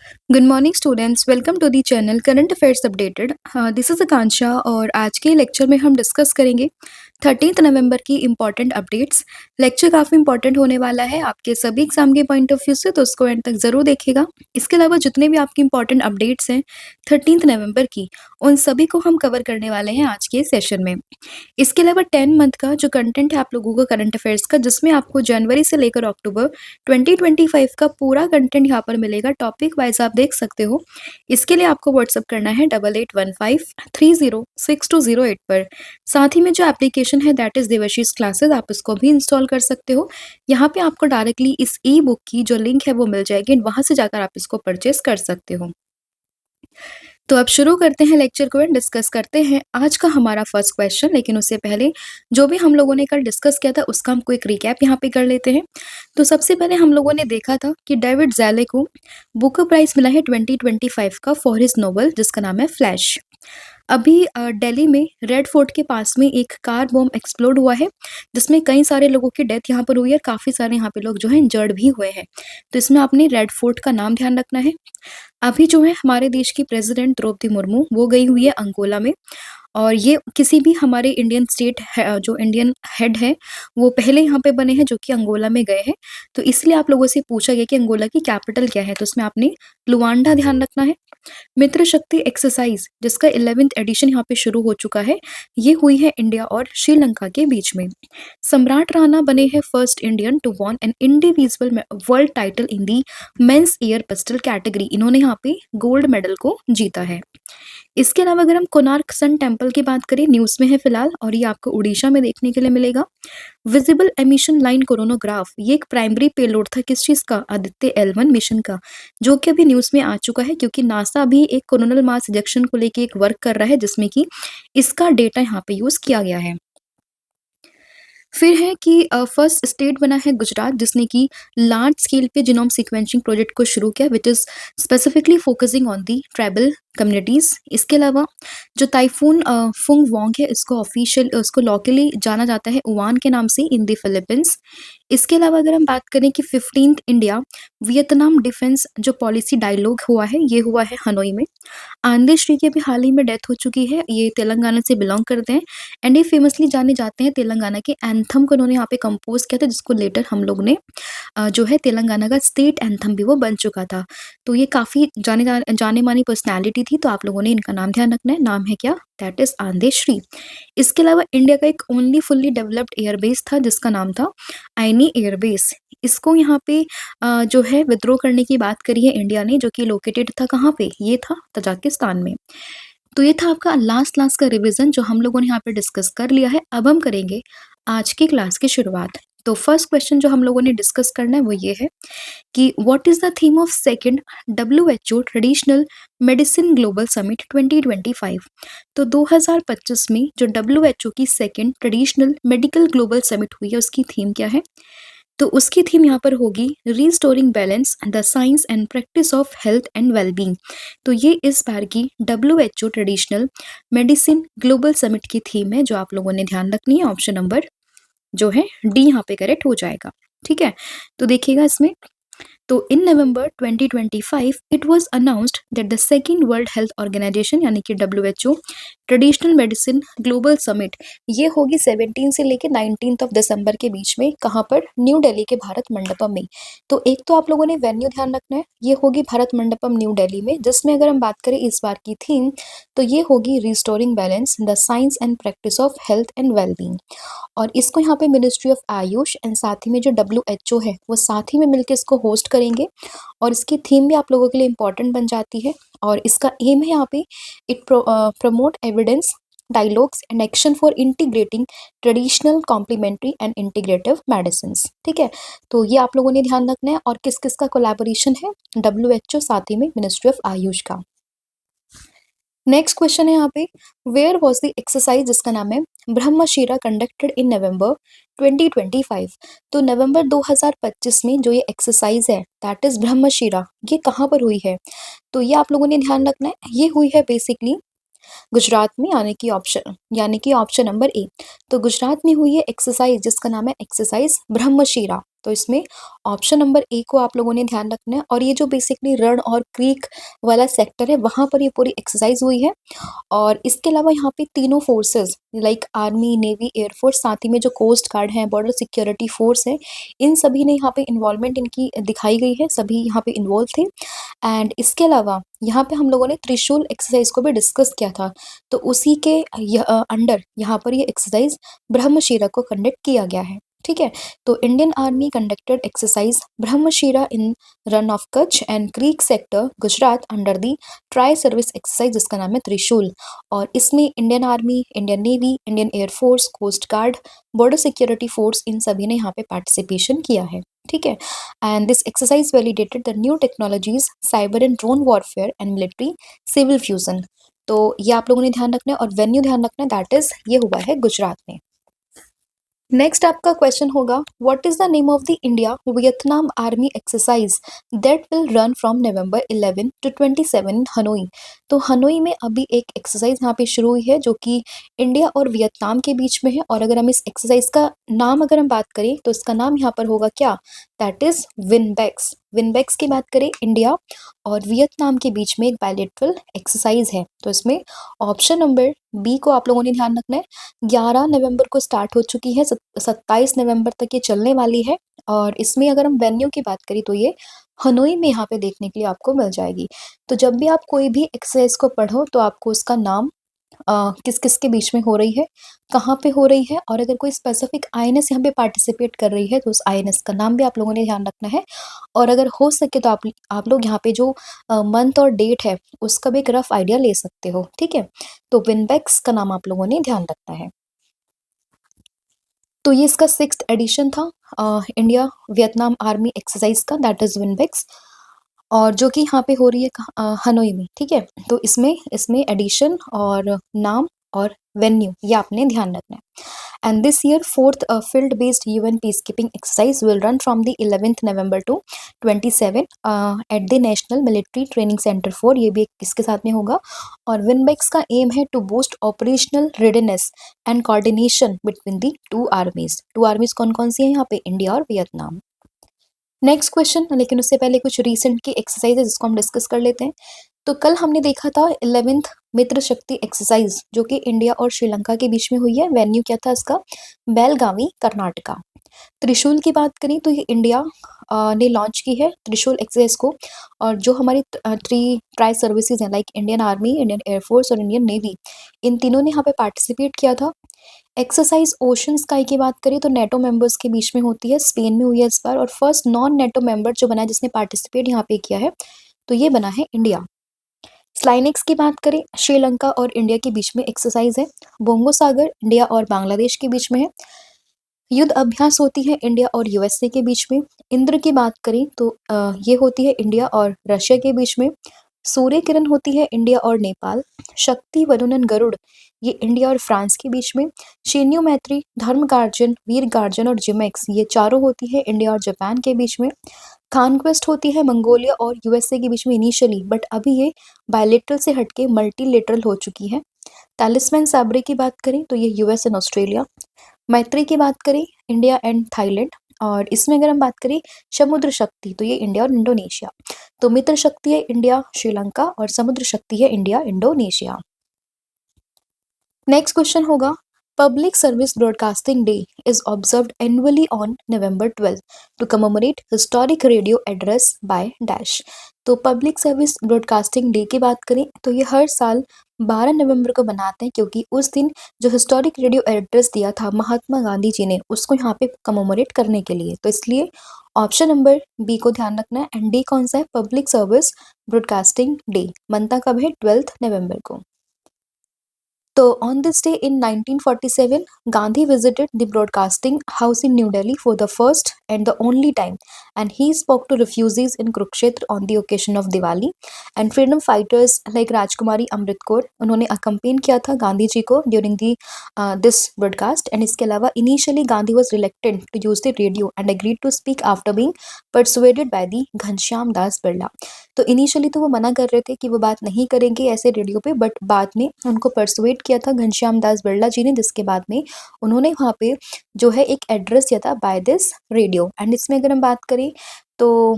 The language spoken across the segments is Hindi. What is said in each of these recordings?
Good morning students, welcome to the channel current affairs updated. This is Akanksha और आज के लेक्चर में हम डिस्कस करेंगे 13 नवंबर की इम्पॉर्टेंट अपडेट्स। लेक्चर काफ़ी इंपॉर्टेंट होने वाला है आपके सभी एग्जाम के पॉइंट ऑफ व्यू से, तो उसको एंड तक ज़रूर देखिएगा। इसके अलावा जितने भी आपकी इंपॉर्टेंट अपडेट्स हैं 13 नवंबर की, उन सभी को हम कवर करने वाले हैं आज के सेशन में। इसके अलावा 10 मंथ का जो कंटेंट है आप लोगों का करंट अफेयर्स का, जिसमें आपको जनवरी से लेकर अक्टूबर 2025 का पूरा कंटेंट यहाँ पर मिलेगा, टॉपिक वाइज आप देख सकते हो। इसके लिए आपको व्हाट्सअप करना है 8815306208 पर। साथ ही में जो एप्लीकेशन है दैट इज देवाशीष क्लासेस, आप इसको भी इंस्टॉल कर सकते हो। यहाँ पे आपको डायरेक्टली इस ई बुक की जो लिंक है वो मिल जाएगी, वहां से जाकर आप इसको परचेस कर सकते हो। तो अब शुरू करते हैं लेक्चर को एंड डिस्कस करते हैं आज का हमारा फर्स्ट क्वेश्चन। लेकिन उससे पहले जो भी हम लोगों ने कल डिस्कस किया था उसका हम क्विक रिकैप यहाँ पे कर लेते हैं। तो सबसे पहले हम लोगों ने देखा था कि डेविड ज़ैले को बुकर प्राइज मिला है 2025 का फॉर हिज नोवेल जिसका नाम है फ्लैश। अभी दिल्ली में रेड फोर्ट के पास में एक कार बॉम्ब एक्सप्लोड हुआ है, जिसमें कई सारे लोगों की डेथ यहाँ पर हुई है, काफ़ी सारे यहाँ पे लोग जो है इंजर्ड भी हुए हैं। तो इसमें आपने रेड फोर्ट का नाम ध्यान रखना है। अभी जो है हमारे देश की प्रेसिडेंट द्रौपदी मुर्मू वो गई हुई है अंगोला में, और ये किसी भी हमारे इंडियन स्टेट है, जो इंडियन हेड है वो पहले यहाँ पे बने हैं जो कि अंगोला में गए हैं। तो इसलिए आप लोगों से पूछा गया कि अंगोला की कैपिटल क्या है, तो उसमें आपने लुआंडा ध्यान रखना है। मित्र शक्ति एक्सरसाइज जिसका 11th एडिशन यहाँ पे शुरू हो चुका है, ये हुई है इंडिया और श्रीलंका के बीच में। सम्राट राणा बने हैं first Indian to won an individual world title in the men's air pistol category, इन्होंने यहाँ पे गोल्ड मेडल को जीता है। इसके अलावा अगर हम कोणार्क सन टेम्पल की बात करें, न्यूज़ में है फिलहाल, और ये आपको उड़ीसा में देखने के लिए मिलेगा। विजिबल एमिशन लाइन कोरोनोग्राफ, ये एक प्राइमरी पेलोड था किस चीज़ का, आदित्य L1 मिशन का, जो कि अभी न्यूज़ में आ चुका है क्योंकि नासा अभी एक कोरोनल मास इजेक्शन को लेके एक वर्क कर रहा है जिसमें कि इसका डेटा यहाँ पे यूज़ किया गया है। फिर है कि फर्स्ट स्टेट बना है गुजरात जिसने कि लार्ज स्केल पे जीनोम सीक्वेंसिंग प्रोजेक्ट को शुरू किया, which is specifically focusing on the tribal communities. इसके अलावा जो टाइफून फुंग वोंग है, उसको लॉकली जाना जाता है उवान के नाम से इन द फिलीपींस। इसके अलावा अगर हम बात करें कि 15th इंडिया वियतनाम डिफेंस जो पॉलिसी डायलॉग हुआ है, ये हुआ है हनोई में। आनंद श्री की अभी हाल ही में डेथ हो चुकी है, ये तेलंगाना से बिलोंग करते हैं एंड ये फेमसली जाने जाते हैं तेलंगाना के एंथम को इन्होंने यहाँ पे कंपोज किया था, जिसको लेटर हम लोग ने जो है तेलंगाना का स्टेट एंथम भी वो बन चुका था। तो ये काफ़ी जाने मानी पर्सनैलिटी थी, तो आप लोगों ने इनका नाम ध्यान रखना है। नाम है क्या, दैट इज आनंद श्री। इसके अलावा इंडिया का एक ओनली फुल्ली डेवलप्ड एयरबेस था जिसका नाम था आइनी एयरबेस। इसको यहाँ पे जो है विद्रोह करने की बात करी है इंडिया ने, जो कि लोकेटेड था कहाँ पे, ये था तजाकिस्तान में। तो ये था आपका लास्ट का रिवीजन जो हम लोगों ने यहाँ पे डिस्कस कर लिया है। अब हम करेंगे आज की क्लास की शुरुआत। तो फर्स्ट क्वेश्चन जो हम लोगों ने डिस्कस करना है वो ये है कि what is the theme of second WHO traditional medicine global summit 2025। तो 2025 में जो WHO की second traditional medical global summit हुई है उसकी थीम क्या है। तो उसकी थीम यहाँ पर होगी restoring balance the science and practice of health and wellbeing. तो ये इस बार की WHO traditional medicine global summit की थीम है, जो आप लोगों ने ध्यान रखनी है। ऑप्शन नंबर जो है डी यहाँ पे करेक्ट हो जाएगा। ठीक है, तो देखिएगा इसमें, तो in November 2025 it was announced that the second World Health Organization यानी कि WHO traditional medicine global summit, ये होगी 17 से लेकर 19 ऑफ दिसंबर के बीच में। कहाँ पर, न्यू दिल्ली के भारत मंडपम में। तो एक तो आप लोगों ने वेन्यू ध्यान रखना है, ये होगी भारत मंडपम न्यू दिल्ली में, जिसमें अगर हम बात करें इस बार की थीम तो ये होगी restoring balance the science and practice of health and wellbeing. और इसको यहाँ पे मिनिस्ट्री ऑफ आयुष एंड साथ ही में जो WHO है वो साथ ही में मिलकर इसको होस्ट करेंगे। और इसकी थीम भी आप लोगों के लिए इम्पोर्टेंट बन जाती है, और इसका एम है यहाँ पे it promote evidence dialogues and action for integrating traditional complementary and integrative medicine. ठीक है, तो ये आप लोगों ने ध्यान रखना है। और किस किस का कोलैबोरेशन है, WHO साथ ही में मिनिस्ट्री ऑफ आयुष का। नेक्स्ट क्वेश्चन है यहाँ पे, वेयर वॉज द एक्सरसाइज जिसका नाम है ब्रह्मशिरा कंडक्टेड इन नवंबर 2025। तो नवंबर 2025 में जो ये एक्सरसाइज है दैट इज ब्रह्मशिरा, ये कहाँ पर हुई है। तो ये आप लोगों ने ध्यान रखना है, ये हुई है बेसिकली गुजरात में, यानी कि ऑप्शन नंबर ए। तो गुजरात में हुई है एक्सरसाइज जिसका नाम है एक्सरसाइज ब्रह्मशिरा। तो इसमें ऑप्शन नंबर ए को आप लोगों ने ध्यान रखना है और ये जो बेसिकली रण और क्रीक वाला सेक्टर है वहाँ पर ये पूरी एक्सरसाइज हुई है। और इसके अलावा यहाँ पे तीनों forces like army, navy, air force, साथ ही में जो कोस्ट गार्ड है, बॉर्डर सिक्योरिटी फोर्स है, इन सभी ने यहाँ पे इन्वॉल्वमेंट इनकी दिखाई गई है, सभी यहाँ पे इन्वॉल्व थे। एंड इसके अलावा यहाँ पे हम लोगों ने त्रिशूल एक्सरसाइज को भी डिस्कस किया था, तो उसी के अंडर यहाँ पर ये एक्सरसाइज ब्रह्मशिरा को कंडक्ट किया गया है। ठीक है, तो Indian army conducted exercise Brahmashira in Rann of Kutch and creek sector Gujarat under the tri service exercise, जिसका नाम है त्रिशूल। और इसमें Indian army, Indian navy, Indian air force, coast guard, border security force, इन सभी ने यहाँ पे पार्टिसिपेशन किया है। ठीक है, and this exercise validated the new technologies cyber and drone warfare and military civil fusion. तो ये आप लोगों ने ध्यान रखना है और वेन्यू ध्यान रखना है, दैट इज ये हुआ है गुजरात में। नेक्स्ट आपका क्वेश्चन होगा, what is the name of the India Vietnam army exercise that will run from November 11 to 27 in Hanoi. तो हनोई में अभी एक एक्सरसाइज यहाँ पे शुरू हुई है जो कि इंडिया और वियतनाम के बीच में है। और अगर हम इस एक्सरसाइज का नाम अगर हम बात करें तो इसका नाम यहाँ पर होगा क्या, दैट इज विनबेक्स। विनबेक्स की बात करें, इंडिया और वियतनाम के बीच में एक बायलैटरल एक्सरसाइज है। तो इसमें ऑप्शन नंबर बी को आप लोगों ने ध्यान रखना है। 11 नवंबर को स्टार्ट हो चुकी है, 27 नवंबर तक ये चलने वाली है। और इसमें अगर हम वेन्यू की बात करें तो ये हनोई में यहाँ पे देखने के लिए आपको मिल जाएगी। तो जब भी आप कोई भी एक्सरसाइज को पढ़ो तो आपको उसका नाम किस किस के बीच में हो रही है, कहाँ पे हो रही है, और अगर कोई स्पेसिफिक आईएनएस यहाँ पे पार्टिसिपेट कर रही है तो उस आईएनएस का नाम भी आप लोगों ने ध्यान रखना है। और अगर हो सके तो आप लोग यहाँ पे जो मंथ और डेट है उसका भी एक रफ आइडिया ले सकते हो। ठीक है, तो विनबेक्स का नाम आप लोगों ने ध्यान रखना है। तो ये इसका 6th एडिशन था इंडिया वियतनाम आर्मी एक्सरसाइज का, दैट इज विनबेक्स, और जो कि यहाँ पे हो रही है हनोई में। ठीक है, तो इसमें इसमें एडिशन और नाम और वेन्यू ये आपने ध्यान रखना है। And this year 4th field based UN peacekeeping exercise will run from the 11th November to 27 at the National Military Training Centre 4, ये भी इसके साथ में होगा। और विनबेक्स का एम है to boost operational readiness and coordination between the two armies. Two armies कौन कौन सी हैं यहाँ पे, इंडिया और वियतनाम। नेक्स्ट क्वेश्चन, लेकिन उससे पहले कुछ रिसेंट की एक्सरसाइज है जिसको हम डिस्कस कर लेते हैं। तो कल हमने देखा था 11th मित्र शक्ति एक्सरसाइज जो कि इंडिया और श्रीलंका के बीच में हुई है। वेन्यू क्या था इसका, बेलगावी कर्नाटका। त्रिशूल की बात करें तो ये इंडिया ने लॉन्च की है त्रिशूल एक्सरसाइज को। और जो हमारी 3 ट्राई सर्विसेज हैं like Indian army, Indian air force और इंडियन नेवी, इन तीनों ने यहाँ पे पार्टिसिपेट किया था। एक्सरसाइज ओशन स्काई की बात करें तो नेटो मेंबर्स के बीच में होती है, स्पेन में हुई है इस बार। और फर्स्ट नॉन नेटो मेंबर जो बना है जिसने पार्टिसिपेट यहाँ पे किया है तो ये बना है इंडिया। स्लाइनेक्स की बात करें, श्रीलंका और इंडिया के बीच में एक्सरसाइज है। बोंगो सागर इंडिया और बांग्लादेश के बीच में है। युद्ध अभ्यास होती है इंडिया और यूएसए के बीच में। इंद्र की बात करें तो ये होती है इंडिया और रशिया के बीच में। सूर्य किरण होती है इंडिया और नेपाल। शक्ति, वरुणन, गरुड़ ये इंडिया और फ्रांस के बीच में। शेन्यू मैत्री, धर्म गार्जन, वीर गार्जन और जिमेक्स ये चारों होती है इंडिया और जापान के बीच में। कॉन्क्वेस्ट होती है मंगोलिया और यूएसए के बीच में इनिशियली, बट अभी ये बायलेटरल से हटके मल्टीलेटरल हो चुकी है। तालिस्मैन साबरे की बात करें तो ये यूएस एंड ऑस्ट्रेलिया। मैत्री की बात करें इंडिया एंड थाईलैंड। और इसमें अगर हम बात करें समुद्र शक्ति तो ये इंडिया और इंडोनेशिया। तो मित्र शक्ति है इंडिया श्रीलंका और समुद्र शक्ति है इंडिया इंडोनेशिया। नेक्स्ट क्वेश्चन होगा, Public Service Broadcasting Day is observed annually on November 12 to commemorate historic radio address by dash. तो पब्लिक सर्विस ब्रॉडकास्टिंग डे की बात करें तो ये हर साल 12 नवंबर को बनाते हैं क्योंकि उस दिन जो हिस्टोरिक रेडियो एड्रेस दिया था महात्मा गांधी जी ने उसको यहाँ पे कमेमोरेट करने के लिए। तो इसलिए ऑप्शन नंबर बी को ध्यान रखना है। एंड डी कौन सा है, पब्लिक सर्विस ब्रॉडकास्टिंग डे बनता कब है, 12 नवंबर को। तो on this day in 1947, Gandhi visited the broadcasting house in New Delhi for the first and the only time, and he spoke to refugees in Kurukshetra on the occasion of Diwali. And freedom fighters like Rajkumari Amrit Kaur उन्होंने accompany किया था गांधी जी को during the this broadcast. And इसके अलावा initially Gandhi was reluctant to use the radio and agreed to speak after being persuaded by the Ghanshyam Das Birla. तो इनिशियली तो वो मना कर रहे थे कि वो बात नहीं करेंगे ऐसे रेडियो पे, बट बाद में उनको परसुएट किया था घनश्याम दास बिरला जी ने, जिसके बाद में उन्होंने वहाँ पे जो है एक एड्रेस दिया था बाय दिस रेडियो। एंड इसमें अगर हम बात करें तो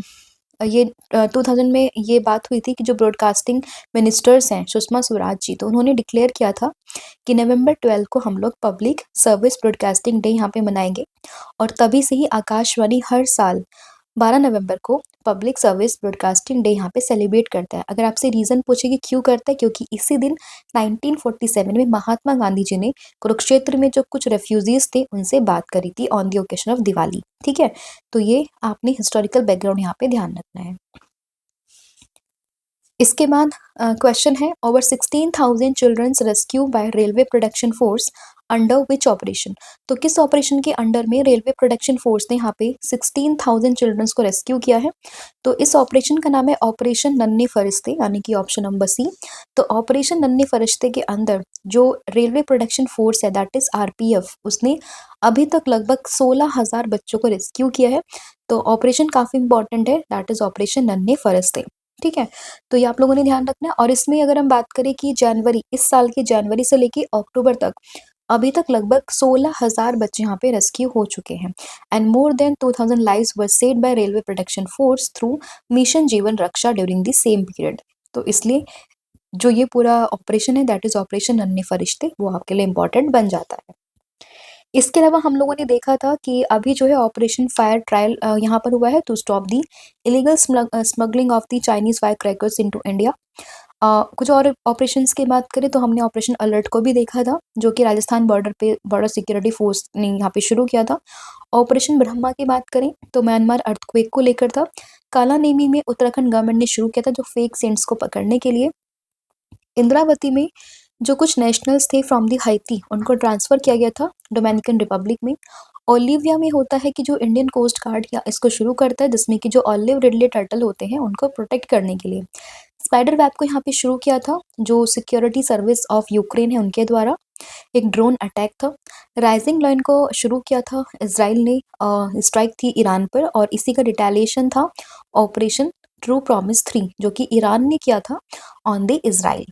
ये 2000 में ये बात हुई थी कि जो ब्रॉडकास्टिंग मिनिस्टर्स हैं सुषमा स्वराज जी, तो उन्होंने डिक्लेयर किया था कि नवंबर 12 को हम लोग पब्लिक सर्विस ब्रॉडकास्टिंग डे यहाँ पे मनाएंगे। और तभी से ही आकाशवाणी हर साल 12 नवंबर को पब्लिक सर्विस ब्रॉडकास्टिंग डे यहाँ पे सेलिब्रेट करता है। अगर आपसे रीज़न पूछे कि क्यों करता है, क्योंकि इसी दिन 1947 में महात्मा गांधी जी ने कुरुक्षेत्र में जो कुछ रेफ्यूजीज थे उनसे बात करी थी on the occasion of Diwali. ठीक है, तो ये आपने हिस्टोरिकल बैकग्राउंड यहाँ पे ध्यान रखना है। इसके बाद क्वेश्चन है, over 16,000 childrens rescue by railway production force under which operation. तो किस ऑपरेशन के अंडर में रेलवे प्रोडक्शन फोर्स ने यहाँ पे 16,000 चिल्ड्रंस को रेस्क्यू किया है? तो इस ऑपरेशन का नाम है ऑपरेशन नन्हे फरिश्ते, यानी कि ऑप्शन नंबर सी। तो ऑपरेशन नन्हे फरिश्ते के अंदर जो रेलवे प्रोडक्शन फोर्स है दैट इज आरपीएफ, उसने अभी तक लगभग 16,000 बच्चों को रेस्क्यू किया है। तो ऑपरेशन काफी इंपॉर्टेंट है, दैट इज ऑपरेशन नन्हे फरिश्ते। ठीक है, तो ये आप लोगों ने ध्यान रखना है। और इसमें अगर हम बात करें कि जनवरी, इस साल की जनवरी से लेके अक्टूबर तक अभी तक लगभग 16,000 बच्चे यहाँ पे रेस्क्यू हो चुके हैं। And more than 2000 lives were saved by railway protection force through mission जीवन रक्षा ड्यूरिंग द सेम पीरियड। तो इसलिए जो ये पूरा ऑपरेशन है दैट इज ऑपरेशन नन्हे फरिश्ते, वो आपके लिए इंपॉर्टेंट बन जाता है। इसके अलावा हम लोगों ने देखा था कि अभी जो है ऑपरेशन फायर ट्रायल यहाँ पर हुआ है to stop the illegal smuggling of the Chinese firecrackers into India. कुछ और ऑपरेशंस की बात करें तो हमने ऑपरेशन अलर्ट को भी देखा था, जो कि राजस्थान बॉर्डर पे बॉर्डर सिक्योरिटी फोर्स ने यहाँ पे शुरू किया था। ऑपरेशन ब्रह्मा की बात करें तो म्यांमार अर्थक्वेक को लेकर था। काला नेमी में उत्तराखंड गवर्नमेंट ने शुरू किया था जो फेक सेंट्स को पकड़ने के लिए। इंद्रावती में जो कुछ नेशनल्स थे फ्रॉम दी हाइती उनको ट्रांसफर किया गया था डोमिनिकन रिपब्लिक में। ओलिविया में होता है कि जो इंडियन कोस्ट गार्ड या इसको शुरू करता है, जिसमें कि जो ऑलिव रिडले टर्टल होते हैं उनको प्रोटेक्ट करने के लिए। स्पाइडर वेब को यहाँ पे शुरू किया था जो सिक्योरिटी सर्विस ऑफ यूक्रेन है उनके द्वारा। एक ड्रोन अटैक था। राइजिंग लाइन को शुरू किया था इसराइल ने, स्ट्राइक थी ईरान पर, और इसी का रिटेलिएशन था ऑपरेशन ट्रू प्रॉमिस 3 जो कि ईरान ने किया था on the Israel.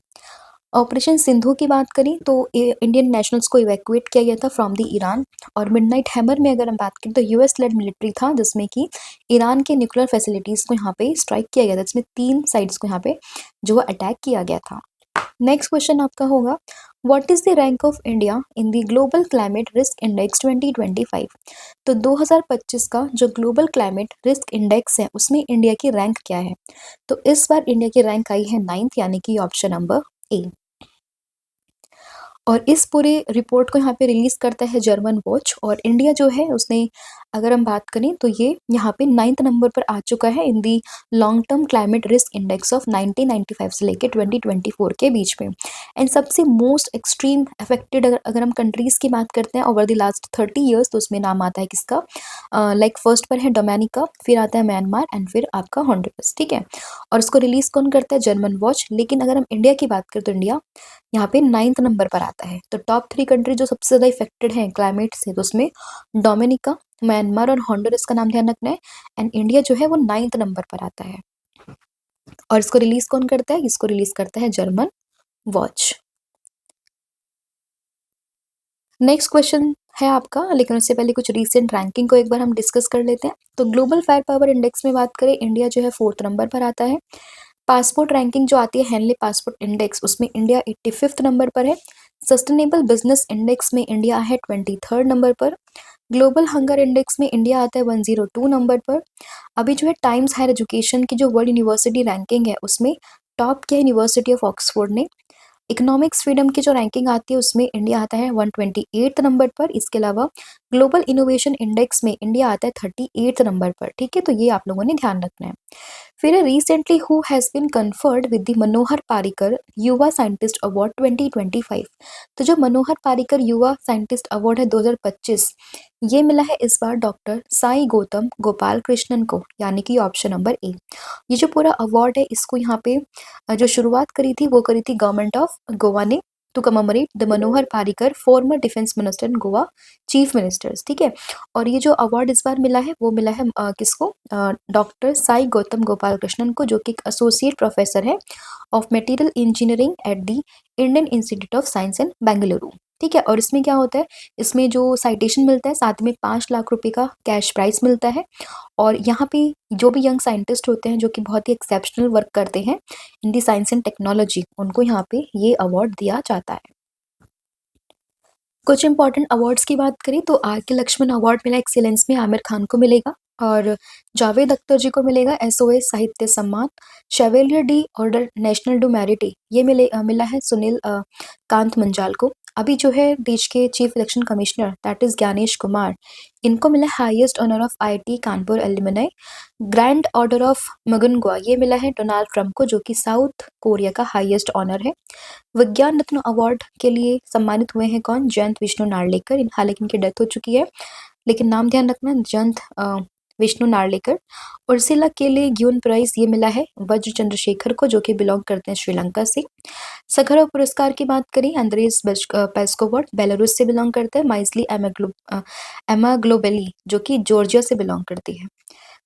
Operation Sindhu की बात करें तो इंडियन नेशनल्स को इवैक्यूएट किया गया था फ्रॉम द ईरान। और मिडनाइट हैमर में अगर हम बात करें तो यूएस लेड मिलिट्री था जिसमें कि ईरान के न्यूक्लियर फैसिलिटीज को यहाँ पे स्ट्राइक किया गया था, जिसमें 3 साइड्स को यहाँ पे जो अटैक किया गया था। नेक्स्ट क्वेश्चन आपका होगा, what is the rank of India in the global climate risk index 2025। तो 2025 का जो ग्लोबल क्लाइमेट रिस्क इंडेक्स है उसमें इंडिया की रैंक क्या है? तो इस बार इंडिया की रैंक आई है 9th, यानी कि ऑप्शन नंबर ए। और इस पूरे रिपोर्ट को यहाँ पे रिलीज करता है जर्मन वॉच। और इंडिया जो है उसने, अगर हम बात करें तो ये यहाँ पे 9th नंबर पर आ चुका है in the long term climate risk index of 1995 से लेके 2024 के बीच में। एंड सबसे मोस्ट एक्सट्रीम अफेक्टेड अगर हम कंट्रीज की बात करते हैं ओवर द लास्ट 30 ईयर्स, तो उसमें नाम आता है किसका? लाइक फर्स्ट पर है डोमिनिका, फिर आता है म्यांमार एंड फिर आपका हॉन्डुरस। ठीक है, और इसको रिलीज कौन करता है? German watch. लेकिन अगर हम इंडिया की बात करें तो इंडिया यहाँ पे 9th नंबर पर आता है। तो टॉप 3 कंट्री जो सबसे ज़्यादा इफेक्टेड हैं क्लाइमेट से, तो उसमें डोमिनिका, म्यांमार और हॉन्डुरस का नाम ध्यान रखना है। एंड इंडिया जो है वो 9th नंबर पर आता है। और इसको रिलीज कौन करता है? इसको रिलीज करता है जर्मन वॉच। नेक्स्ट क्वेश्चन है आपका, लेकिन उससे पहले कुछ रीसेंट रैंकिंग को एक बार हम डिस्कस कर लेते हैं। तो ग्लोबल फायर पावर इंडेक्स में बात करें, इंडिया जो है 4th नंबर पर आता है। पासपोर्ट रैंकिंग जो आती है हेनली पासपोर्ट इंडेक्स, उसमें इंडिया 85th नंबर पर है। सस्टेनेबल बिजनेस इंडेक्स में इंडिया है 23rd नंबर पर। ग्लोबल हंगर इंडेक्स में इंडिया आता है 102 नंबर पर। अभी जो है टाइम्स हायर एजुकेशन की जो वर्ल्ड यूनिवर्सिटी रैंकिंग है उसमें टॉप किया यूनिवर्सिटी ऑफ ऑक्सफोर्ड ने। इकोनॉमिक्स फ्रीडम की जो रैंकिंग आती है उसमें इंडिया आता है 128th नंबर पर। इसके अलावा ग्लोबल इनोवेशन इंडेक्स में इंडिया आता है 38th नंबर पर। ठीक है, तो ये आप लोगों ने ध्यान रखना है। फिर recently who has been conferred with the Manohar Parrikar Yuva scientist award 2025। तो जो मनोहर पारिकर युवा साइंटिस्ट अवार्ड है 2025, ये मिला है इस बार डॉक्टर साई गौतम गोपाल कृष्णन को, यानी कि ऑप्शन नंबर ए। ये जो पूरा अवार्ड है इसको यहाँ पे जो शुरुआत करी थी वो करी थी गवर्नमेंट ऑफ गोवा ने to commemorate the Manohar Parrikar former defence minister in Goa chief ministers. ठीक है, और ये जो अवार्ड इस बार मिला है वो मिला है किसको, डॉक्टर साई गौतम गोपाल कृष्णन को, जो कि एक एसोसिएट प्रोफेसर है of material engineering at the Indian institute of science in Bengaluru. ठीक है, और इसमें क्या होता है, इसमें जो साइटेशन मिलता है साथ में 5 लाख रुपए का कैश प्राइज मिलता है। और यहाँ पे जो भी यंग साइंटिस्ट होते हैं जो कि बहुत ही एक्सेप्शनल वर्क करते हैं इन दी साइंस एंड टेक्नोलॉजी, उनको यहाँ पे ये अवार्ड दिया जाता है। कुछ इंपॉर्टेंट अवार्ड्स की बात करें तो आर के लक्ष्मण अवार्ड मिला एक्सीलेंस में आमिर खान को मिलेगा, और जावेद अख्तर जी को मिलेगा एसओएस साहित्य सम्मान। Chevalier D order national do merit ये मिला है सुनील कांत मंजाल को। अभी जो है देश के chief election commissioner that is Gyanesh Kumar, इनको मिला highest honour of IIT Kanpur alumni. Grand order of Mugunghwa ये मिला है डोनाल्ड ट्रंप को, जो कि साउथ कोरिया का हाईएस्ट ऑनर है। विज्ञान रत्न अवार्ड के लिए सम्मानित हुए हैं कौन, जयंत विष्णु नार्लेकर। हालांकि इनकी डेथ हो चुकी है, लेकिन नाम ध्यान रखना, जयंत विष्णु नार्लेकर। उर्सिला के लिए ग्यून प्राइज ये मिला है वज्र चंद्रशेखर को, जो कि बिलोंग करते हैं श्रीलंका से। सखरव पुरस्कार की बात करें, अंद्रेस पेस्कोवर्ट बेलारूस से बिलोंग करते हैं। माइजली एमा ग्लोबेली जो कि जॉर्जिया से बिलोंग करती है।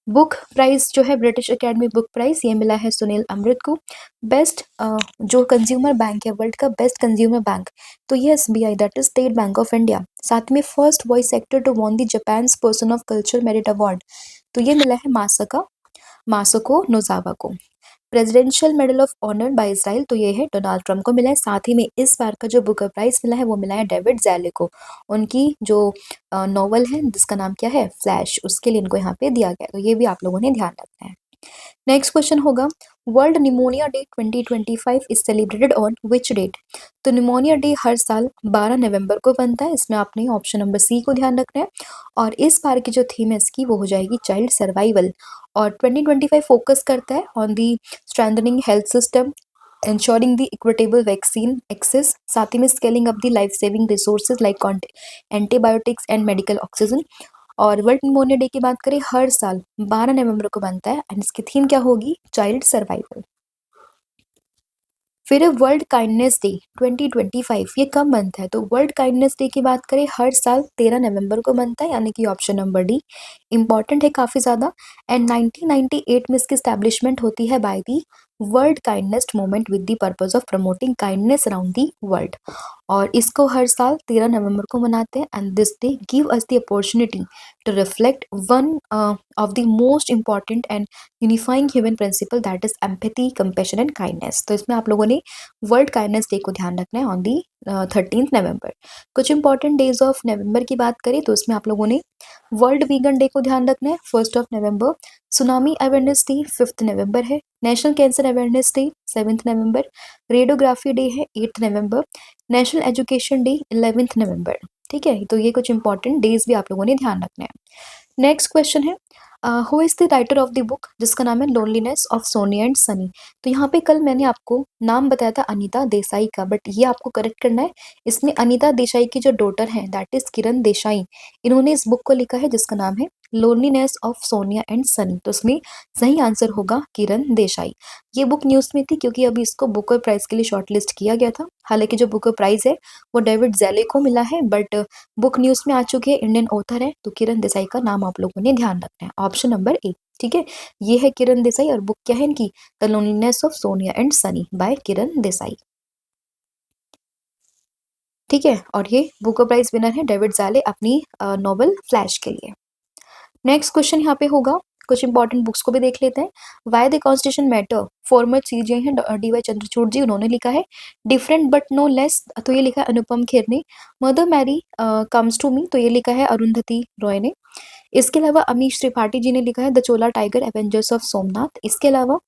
बुक प्राइज जो है ब्रिटिश एकेडमी बुक प्राइज ये मिला है सुनील अमृत को। बेस्ट जो कंज्यूमर बैंक है, वर्ल्ड का बेस्ट कंज्यूमर बैंक, तो ये SBI that is State Bank of India. साथ में first voice actor to won the Japan's person of culture merit award, तो ये मिला है मासको नोजावा को। Presidential medal of honour by Israel, तो ये है डोनाल्ड ट्रंप को मिला है। साथ ही में इस बार का जो बुकर प्राइज मिला है वो मिला है डेविड जैले को, उनकी जो नॉवल है जिसका नाम क्या है फ्लैश, उसके लिए इनको यहाँ पे दिया गया, तो ये भी आप लोगों ने ध्यान रखना है। नेक्स्ट क्वेश्चन होगा, world pneumonia day 2025 is celebrated on which date. तो निमोनिया डे हर साल 12 नवंबर को बनता है, इसमें आपने ऑप्शन नंबर सी को ध्यान रखना है। और इस बार की जो थीम है इसकी वो हो जाएगी चाइल्ड सर्वाइवल, और 2025 फोकस करता है on the strengthening health system, ensuring the equitable vaccine access, साथ ही में scaling up the life saving resources like antibiotics and medical oxygen. और वर्ल्ड निमोनिया डे की बात करें हर साल 12 नवंबर को बनता है, एंड इसकी थीम क्या होगी, चाइल्ड सर्वाइवल। फिर वर्ल्ड काइंडनेस डे 2025 ये कब बनता है, तो वर्ल्ड काइंडनेस डे की बात करें हर साल 13 नवंबर को बनता है, यानी कि ऑप्शन नंबर डी इंपॉर्टेंट है काफ़ी ज़्यादा। एंड 1998 में इसकी स्टैब्लिशमेंट होती है by the World Kindness Movement with the purpose of promoting kindness around the world, और इसको हर साल 13 नवंबर को मनाते हैं। And this day give us the opportunity to reflect one of the most important and unifying human principle that is empathy compassion and kindness. तो इसमें आप लोगों ने वर्ल्ड काइंडनेस डे को ध्यान रखना है ऑन दी 13 नवंबर। कुछ इंपॉर्टेंट डेज ऑफ नवंबर की बात करें तो इसमें आप लोगों ने वर्ल्ड वीगन डे को ध्यान रखना है 1 नवंबर। सुनामी अवेयरनेस डे 5 नवंबर है। नेशनल कैंसर अवेयरनेस डे 7 नवंबर। रेडियोग्राफी डे है 8 नवंबर। नेशनल एजुकेशन डे 11 नवंबर। ठीक है, तो ये कुछ इंपॉर्टेंट डेज भी आप लोगों ने ध्यान रखना है। नेक्स्ट क्वेश्चन है, who is the writer of the book, जिसका नाम है loneliness of Sonia and Sunny. तो यहाँ पे कल मैंने आपको नाम बताया था अनीता देसाई का, बट ये आपको करेक्ट करना है। इसमें अनीता देसाई की जो डॉटर है दैट इज किरण देसाई, इन्होंने इस बुक को लिखा है जिसका नाम है loneliness of Sonia and Sunny. तो इसमें सही आंसर होगा किरण देसाई। ये बुक न्यूज में थी क्योंकि अभी इसको बुकर प्राइज के लिए शॉर्टलिस्ट किया गया था। हालांकि जो बुकर प्राइज है वो डेविड जैले को मिला है, बट बुक न्यूज में आ चुकी है, इंडियन ऑथर है, तो किरण देसाई का नाम आप लोगों ने ध्यान रखना है, ऑप्शन नंबर ए। ठीक है, ये है किरण देसाई और बुक क्या है इनकी, the loneliness of Sonia and Sunny by Kiran Desai. ठीक है, और ये बुकर प्राइज विनर है डेविड जैले अपनी नॉवल फ्लैश के लिए। नेक्स्ट क्वेश्चन यहाँ पे होगा, कुछ इंपॉर्टेंट बुक्स को भी देख लेते हैं। Why the constitution matter, former CJ हैं डी वाई चंद्रचूड़ जी, उन्होंने लिखा है। डिफरेंट बट नो लेस, तो ये लिखा है अनुपम खेर ने। Mother Mary comes to me, तो ये लिखा है अरुंधति रॉय ने। इसके अलावा अमीश त्रिपाठी जी ने लिखा है the Chola tiger avengers of Somnath. इसके अलावा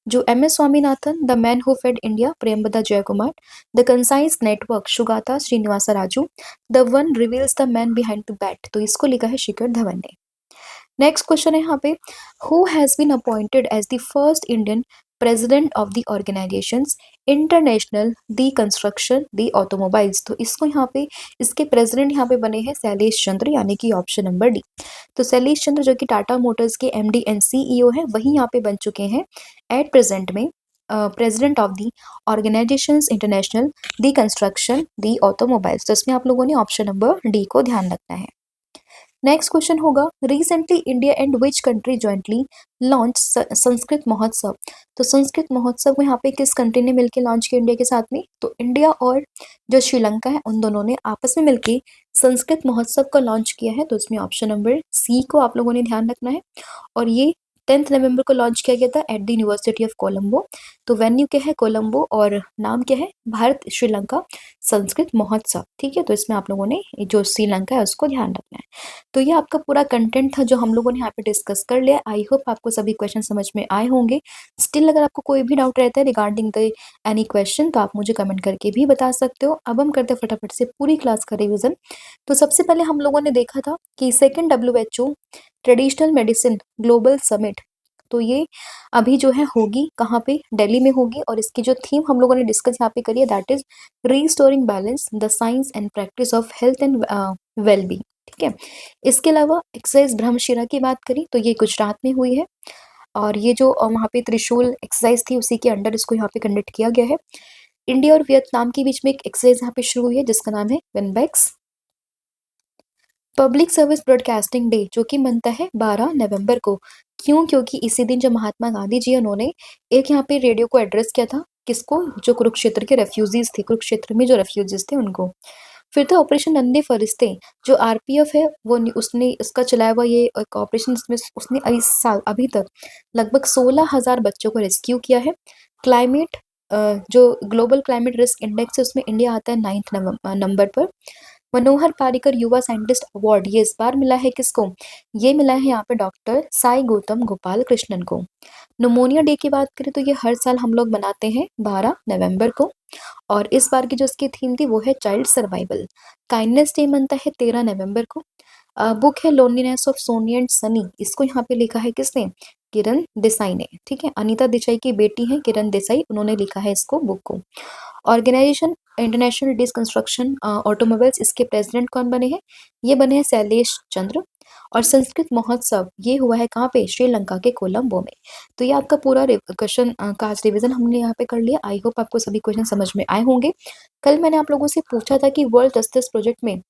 जो M S Swaminathan, the man who fed India Priyamvada Jayakumar. The concise network Sugata Srinivasaraju. The one reveals the man behind the bat, तो इसको लिखा है शिखर धवन ने। नेक्स्ट क्वेश्चन है यहाँ पे, who has been appointed as the first Indian president of the organisations international the construction the automobiles. तो इसको यहाँ पे इसके प्रेसिडेंट यहाँ पे बने हैं शैलेश चंद्र, यानी कि ऑप्शन नंबर डी। तो शैलेश चंद्र जो कि टाटा मोटर्स के एमडी एंड सीईओ हैं, वही यहाँ पे बन चुके हैं एट प्रेजेंट में president of the organisations international the construction the automobiles. तो इसमें आप लोगों ने ऑप्शन नंबर डी को ध्यान रखना है। नेक्स्ट क्वेश्चन होगा, recently India and which country jointly launch Sanskrit महोत्सव। तो संस्कृत महोत्सव को यहाँ पे किस कंट्री ने मिलकर लॉन्च किया इंडिया के साथ में? तो इंडिया और जो श्रीलंका है उन दोनों ने आपस में मिलकर संस्कृत महोत्सव को लॉन्च किया है। तो इसमें ऑप्शन नंबर सी को आप लोगों ने ध्यान रखना है। और ये 10 नवंबर को लॉन्च किया गया था at the university of Colombo. तो वेन्यू क्या है? कोलंबो। और नाम क्या है? भारत श्रीलंका संस्कृत महोत्सव। ठीक है, तो इसमें आप लोगों ने जो श्रीलंका है उसको ध्यान रखना है। तो ये आपका पूरा कंटेंट था जो हम लोगों ने यहाँ पे डिस्कस कर लिया। आई होप आपको सभी क्वेश्चन समझ में आए होंगे। स्टिल अगर आपको कोई भी डाउट रहता है रिगार्डिंग द एनी क्वेश्चन तो आप मुझे कमेंट करके भी बता सकते हो। अब हम करते हैं फटाफट से पूरी क्लास का रिविजन। तो सबसे पहले हम लोगों ने देखा था कि second WHO traditional medicine global summit, तो ये अभी जो है होगी कहाँ पे? दिल्ली में होगी। और इसकी जो थीम हम लोगों ने डिस्कस यहाँ पे करी है that is restoring balance the science and practice of health and wellbeing. ठीक है, इसके अलावा एक्सरसाइज ब्रह्मशिरा की बात करी तो ये गुजरात में हुई है। और ये जो वहाँ पे त्रिशूल एक्सरसाइज थी उसी के अंडर इसको यहाँ पे कंडक्ट किया गया है। इंडिया और वियतनाम के बीच में एक एक्सरसाइज यहाँ पे शुरू हुई है जिसका नाम है विनबेक्स। पब्लिक सर्विस ब्रॉडकास्टिंग डे जो कि बनता है 12 नवंबर को। क्यों? क्योंकि इसी दिन जब महात्मा गांधी जी उन्होंने एक यहाँ पे रेडियो को एड्रेस किया था, किसको? जो कुरुक्षेत्र के रेफ्यूजीज थे, कुरुक्षेत्र में जो रेफ्यूजीज थे उनको। फिर था ऑपरेशन नन्हे फरिश्ते, जो आरपीएफ है वो उसने इसका चलाया हुआ ये एक ऑपरेशन, इसमें उसने इस साल अभी तक लगभग 16,000 बच्चों को रेस्क्यू किया है। क्लाइमेट जो ग्लोबल क्लाइमेट रिस्क इंडेक्स है उसमें इंडिया आता है 9th नंबर पर। मनोहर पारिकर युवा साइंटिस्ट अवार्ड ये इस बार मिला है किसको? ये मिला है यहाँ पे डॉक्टर साई गौतम गोपाल कृष्णन को। निमोनिया डे की बात करें तो ये हर साल हम लोग मनाते हैं 12 नवंबर को। और इस बार की जो इसकी थीम थी वो है चाइल्ड सर्वाइवल। काइंडनेस डे बनता है 13 नवंबर को। बुक है loneliness of Soni and Sunny, इसको यहाँ पे लिखा है किसने? किरण देसाई ने। ठीक है, अनीता देसाई की बेटी है किरण देसाई, उन्होंने लिखा है इसको बुक को। ऑर्गेनाइजेशन इंटरनेशनल डिसकंस्ट्रक्शन ऑटोमोबाइल्स, इसके प्रेसिडेंट कौन बने हैं? ये बने हैं शैलेश चंद्र। और संस्कृत महोत्सव ये हुआ है कहाँ पे? श्रीलंका के कोलंबो में। तो ये आपका पूरा क्वेश्चन का रिविजन हमने यहाँ पे कर लिया। आई होप आपको सभी क्वेश्चन समझ में आए होंगे। कल मैंने आप लोगों से पूछा था कि वर्ल्ड जस्टिस प्रोजेक्ट में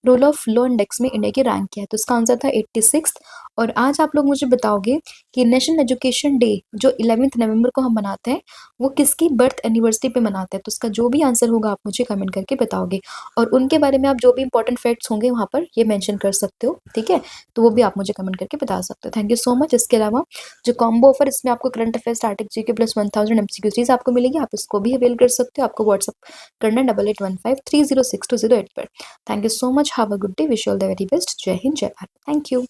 रूल ऑफ लॉ इंडेक्स में इंडिया की रैंक क्या है, तो इसका आंसर था 86। और आज आप लोग मुझे बताओगे कि नेशनल एजुकेशन डे जो 11 नवंबर को हम मनाते हैं वो किसकी बर्थ एनिवर्सरी पे मनाते हैं। तो इसका जो भी आंसर होगा आप मुझे कमेंट करके बताओगे। और उनके बारे में आप जो भी इंपॉर्टेंट फैक्ट्स होंगे वहाँ पर ये मेंशन कर सकते हो। ठीक है, तो वो भी आप मुझे कमेंट करके बता सकते हो। Thank you so much. इसके अलावा जो कॉम्बो ऑफर इसमें आपको current affair static GK plus 1000 MCQ series आपको मिलेगी, आप इसको भी अवेल कर सकते हो। आपको व्हाट्सअप करना है 8815306208 पर। Thank you so much. Have a good day. Wish you all the very best. जय हिंद, जय भारत। Thank you.